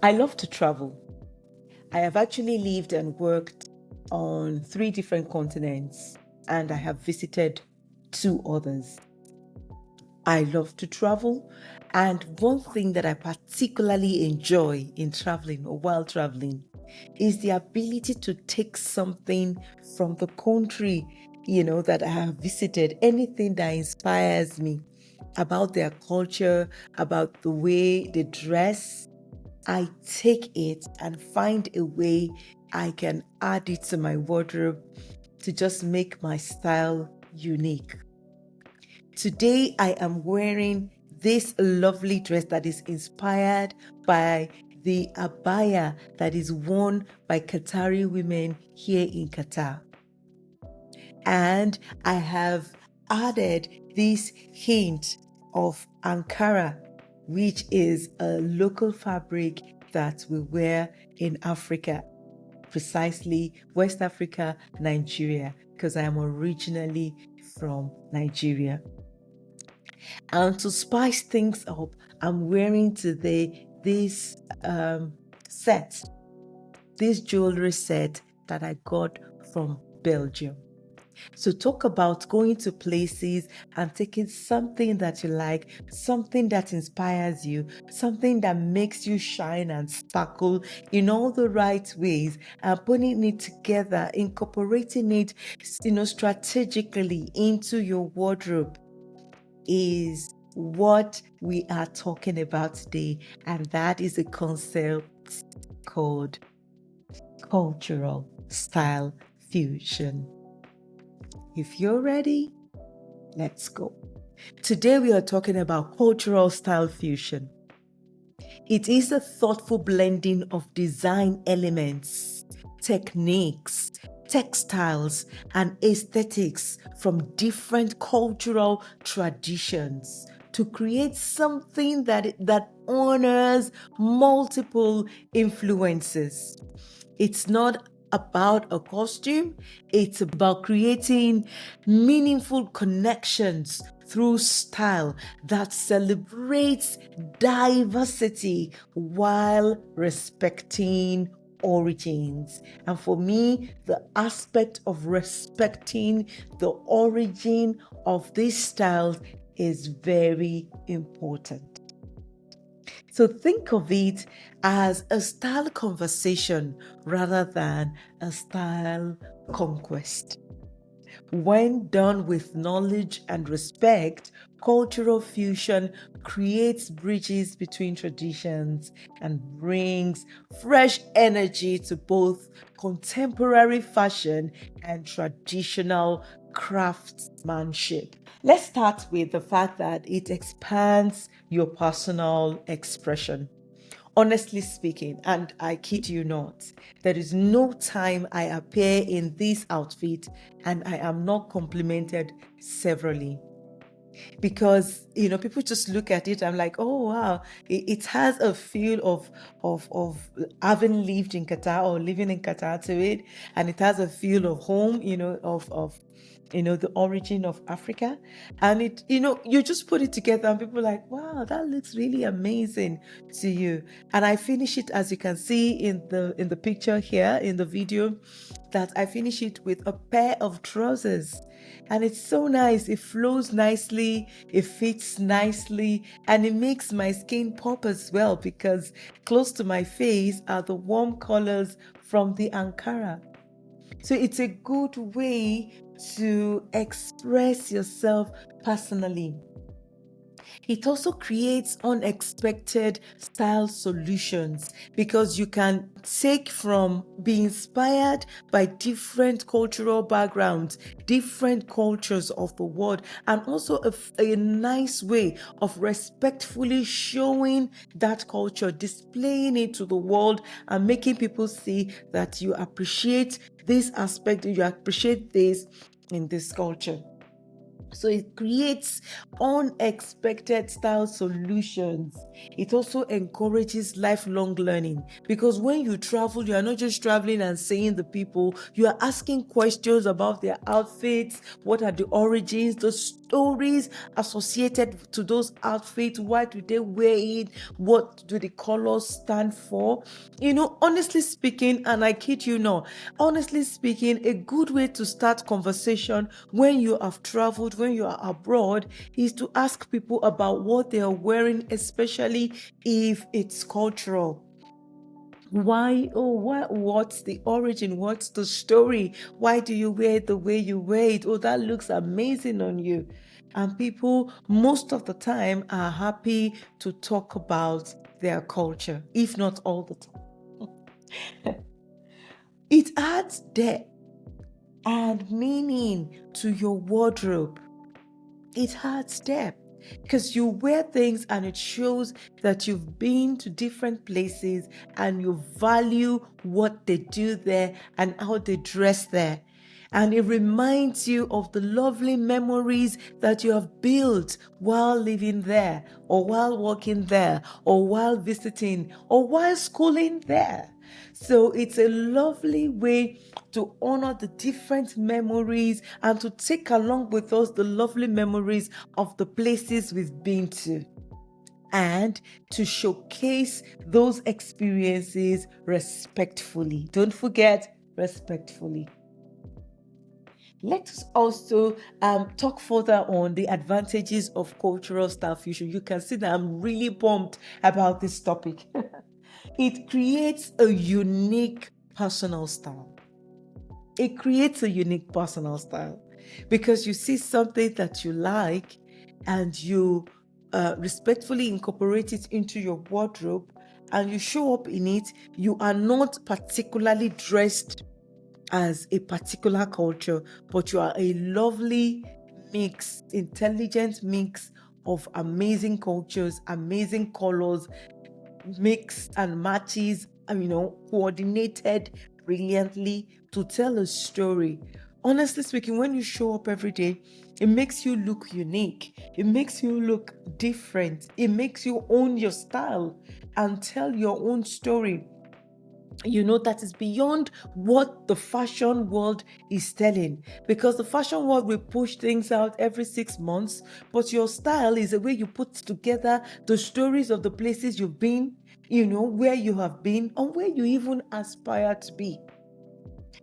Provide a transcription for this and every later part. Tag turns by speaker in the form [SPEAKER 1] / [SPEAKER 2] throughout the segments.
[SPEAKER 1] I love to travel. I have actually lived and worked on 3 different continents, and I have visited 2 others. I love to travel, and one thing that I particularly enjoy in traveling or while traveling is the ability to take something from the country, that I have visited, anything that inspires me about their culture, about the way they dress. I take it and find a way I can add it to my wardrobe to just make my style unique. Today, I am wearing this lovely dress that is inspired by the abaya that is worn by Qatari women here in Qatar. And I have added this hint of Ankara, which is a local fabric that we wear in Africa, precisely West Africa, Nigeria, because I am originally from Nigeria. And to spice things up, I'm wearing today this jewelry set that I got from Belgium. So talk about going to places and taking something that you like, something that inspires you, something that makes you shine and sparkle in all the right ways, and putting it together, incorporating it, strategically into your wardrobe is what we are talking about today. And that is a concept called cultural style fusion. If you're ready, let's go. Today we are talking about cultural style fusion. It is a thoughtful blending of design elements, techniques, textiles, and aesthetics from different cultural traditions to create something that honors multiple influences. It's not about a costume, it's about creating meaningful connections through style that celebrates diversity while respecting origins. And for me, the aspect of respecting the origin of these styles is very important. So think of it as a style conversation rather than a style conquest. When done with knowledge and respect, cultural fusion creates bridges between traditions and brings fresh energy to both contemporary fashion and traditional craftsmanship. Let's start with the fact that it expands your personal expression. Honestly speaking, and I kid you not, there is no time I appear in this outfit and I am not complimented severally. Because people just look at it. I'm like, oh wow, it has a feel of having lived in Qatar or living in Qatar to it, and it has a feel of home, of the origin of Africa. And you just put it together and people are like, wow, that looks really amazing to you. And I finish it, as you can see in the picture here in the video, that I finish it with a pair of trousers. And it's so nice. It flows nicely, it fits nicely, and it makes my skin pop as well, because close to my face are the warm colors from the Ankara. So it's a good way to express yourself personally. It also creates unexpected style solutions, because you can take from, be inspired by different cultural backgrounds, different cultures of the world, and also a nice way of respectfully showing that culture, displaying it to the world and making people see that you appreciate this aspect, you appreciate this in this culture. So it creates unexpected style solutions. It also encourages lifelong learning, because when you travel, you are not just traveling and seeing the people, you are asking questions about their outfits. What are the origins, the stories associated to those outfits? Why do they wear it? What do the colors stand for? Honestly speaking, and I kid you not, honestly speaking, a good way to start conversation when you have traveled, when you are abroad, is to ask people about what they are wearing, especially if it's cultural. What's the origin? What's the story? Why do you wear it the way you wear it? Oh, that looks amazing on you. And people, most of the time, are happy to talk about their culture, if not all the time. It adds depth and meaning to your wardrobe. It adds depth because you wear things and it shows that you've been to different places and you value what they do there and how they dress there. And it reminds you of the lovely memories that you have built while living there, or while working there, or while visiting, or while schooling there. So it's a lovely way to honor the different memories and to take along with us the lovely memories of the places we've been to, and to showcase those experiences respectfully. Don't forget, respectfully. Let us also talk further on the advantages of cultural style fusion. You can see that I'm really pumped about this topic. It creates a unique personal style. It creates a unique personal style because you see something that you like and you respectfully incorporate it into your wardrobe and you show up in it. You are not particularly dressed as a particular culture, but you are a lovely mix, intelligent mix of amazing cultures, amazing colors, mix and matches, coordinated brilliantly to tell a story. Honestly speaking, when you show up every day, it makes you look unique. It makes you look different. It makes you own your style and tell your own story. That is beyond what the fashion world is telling, because the fashion world will push things out every 6 months, but your style is the way you put together the stories of the places you've been, where you have been, and where you even aspire to be.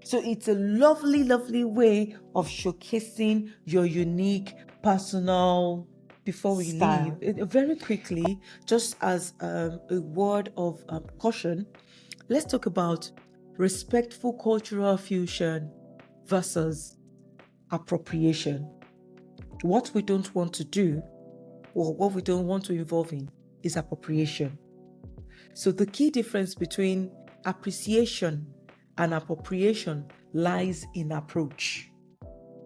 [SPEAKER 1] So it's a lovely, lovely way of showcasing your unique personal before we
[SPEAKER 2] Style.
[SPEAKER 1] leave. Very quickly, just as a word of caution, let's talk about respectful cultural fusion versus appropriation. What we don't want to do, or what we don't want to involve in, is appropriation. So the key difference between appreciation and appropriation lies in approach,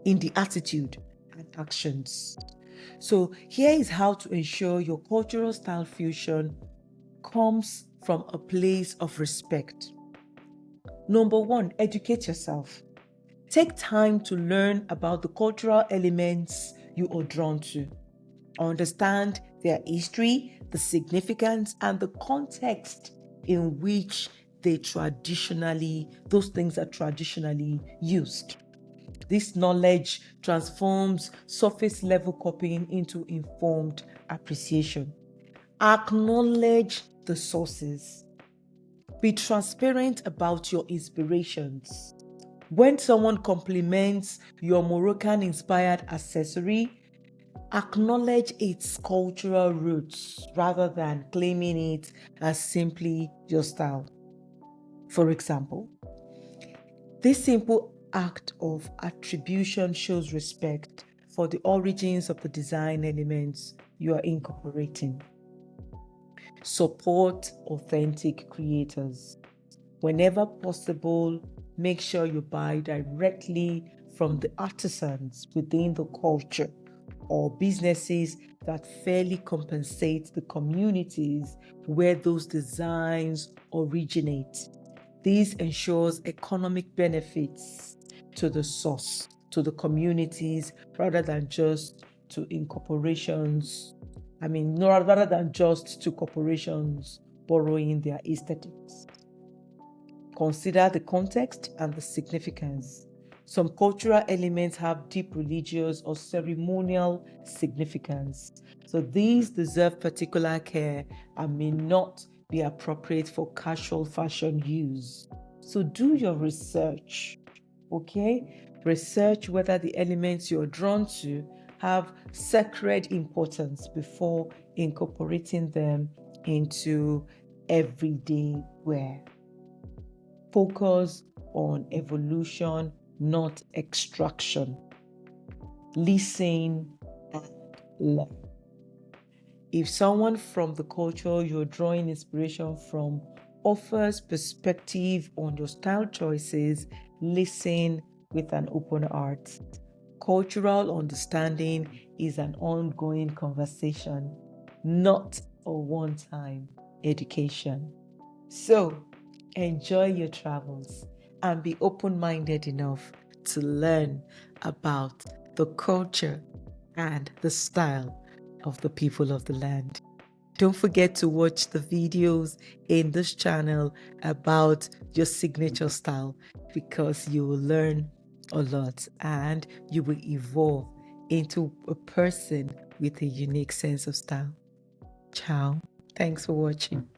[SPEAKER 1] in the attitude and actions. So here is how to ensure your cultural style fusion comes from a place of respect. Number one, educate yourself. Take time to learn about the cultural elements you are drawn to. Understand their history, the significance, and the context in which those things are traditionally used. This knowledge transforms surface level copying into informed appreciation. Acknowledge the sources. Be transparent about your inspirations. When someone compliments your Moroccan inspired accessory, acknowledge its cultural roots rather than claiming it as simply your style. For example, this simple act of attribution shows respect for the origins of the design elements you are incorporating. Support authentic creators. Whenever possible, make sure you buy directly from the artisans within the culture or businesses that fairly compensate the communities where those designs originate. This ensures economic benefits to the source. to the communities rather than just to incorporations. No, rather than just to corporations borrowing their aesthetics. Consider the context and the significance. Some cultural elements have deep religious or ceremonial significance. So these deserve particular care and may not be appropriate for casual fashion use. So do your research, okay? Research whether the elements you're drawn to have sacred importance before incorporating them into everyday wear. Focus on evolution, not extraction. Listen and learn. If someone from the culture you're drawing inspiration from offers perspective on your style choices, listen with an open heart. Cultural understanding is an ongoing conversation, not a one-time education. So, enjoy your travels and be open-minded enough to learn about the culture and the style of the people of the land. Don't forget to watch the videos in this channel about your signature style, because you will learn a lot and you will evolve into a person with a unique sense of style. Ciao. Thanks for watching.